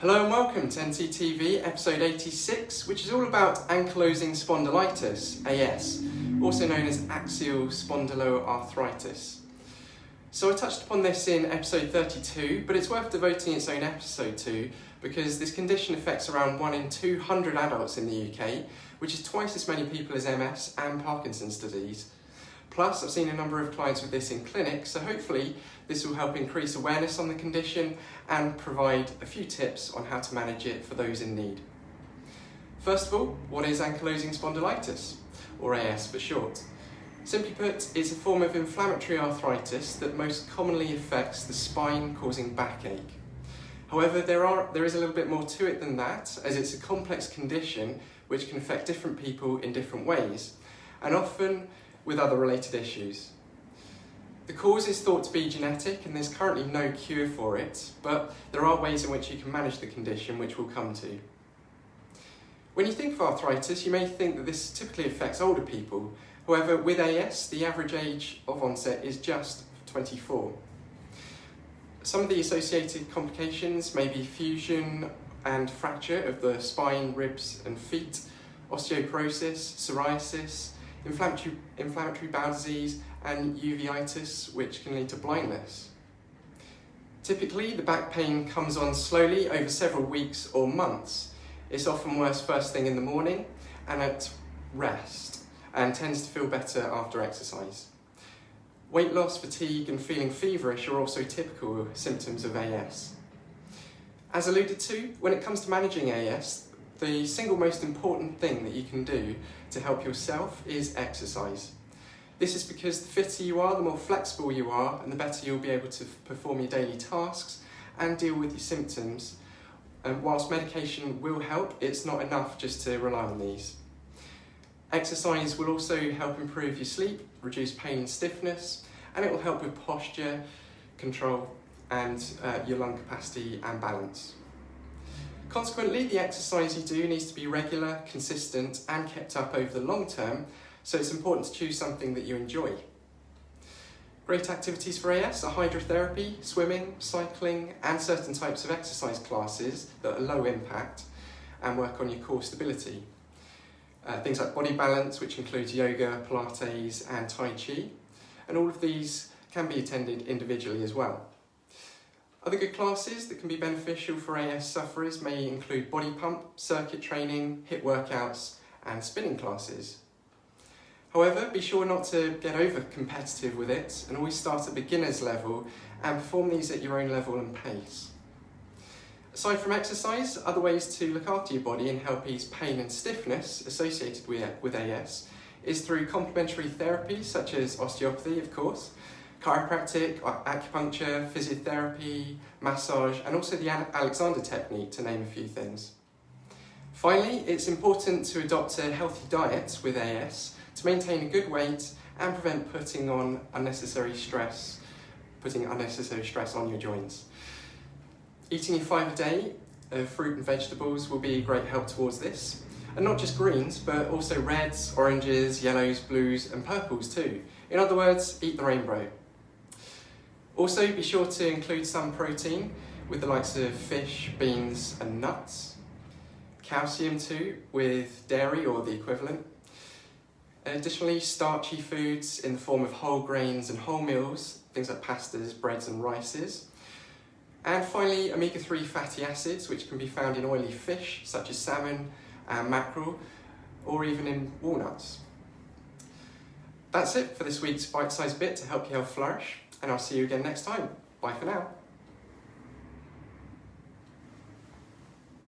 Hello and welcome to NCTV episode 86, which is all about Ankylosing Spondylitis, AS, also known as axial spondyloarthritis. So I touched upon this in episode 32, but it's worth devoting its own episode to because this condition affects around 1 in 200 adults in the UK, which is twice as many people as MS and Parkinson's disease. Plus, I've seen a number of clients with this in clinic, so hopefully this will help increase awareness on the condition and provide a few tips on how to manage it for those in need. First of all, what is ankylosing spondylitis, or AS for short? Simply put, it's a form of inflammatory arthritis that most commonly affects the spine, causing backache. However, there is a little bit more to it than that, as it's a complex condition which can affect different people in different ways, and often with other related issues. The cause is thought to be genetic and there's currently no cure for it, but there are ways in which you can manage the condition, which we'll come to. When you think of arthritis, you may think that this typically affects older people. However, with AS, the average age of onset is just 24. Some of the associated complications may be fusion and fracture of the spine, ribs and feet, osteoporosis, psoriasis, inflammatory bowel disease and uveitis, which can lead to blindness. Typically, the back pain comes on slowly over several weeks or months. It's often worse first thing in the morning and at rest, and tends to feel better after exercise. Weight loss, fatigue and feeling feverish are also typical symptoms of AS. As alluded to, when it comes to managing AS, the single most important thing that you can do to help yourself is exercise. This is because the fitter you are, the more flexible you are, and the better you'll be able to perform your daily tasks and deal with your symptoms. And whilst medication will help, it's not enough just to rely on these. Exercise will also help improve your sleep, reduce pain and stiffness, and it will help with posture, control, and your lung capacity and balance. Consequently, the exercise you do needs to be regular, consistent and kept up over the long term, so it's important to choose something that you enjoy. Great activities for AS are hydrotherapy, swimming, cycling and certain types of exercise classes that are low impact and work on your core stability. Things like body balance, which includes yoga, Pilates and Tai Chi, and all of these can be attended individually as well. Other good classes that can be beneficial for AS sufferers may include body pump, circuit training, HIIT workouts and spinning classes. However, be sure not to get over competitive with it and always start at beginner's level and perform these at your own level and pace. Aside from exercise, other ways to look after your body and help ease pain and stiffness associated with AS is through complementary therapies such as osteopathy, of course, chiropractic, acupuncture, physiotherapy, massage, and also the Alexander technique, to name a few things. Finally, it's important to adopt a healthy diet with AS to maintain a good weight and prevent putting unnecessary stress on your joints. Eating your 5 a day of fruit and vegetables will be a great help towards this, and not just greens, but also reds, oranges, yellows, blues, and purples too. In other words, eat the rainbow. Also, be sure to include some protein with the likes of fish, beans and nuts. Calcium too, with dairy or the equivalent. Additionally, starchy foods in the form of whole grains and wholemeals, things like pastas, breads and rices. And finally, omega-3 fatty acids, which can be found in oily fish such as salmon and mackerel, or even in walnuts. That's it for this week's bite-sized bit to help your health flourish, and I'll see you again next time. Bye for now.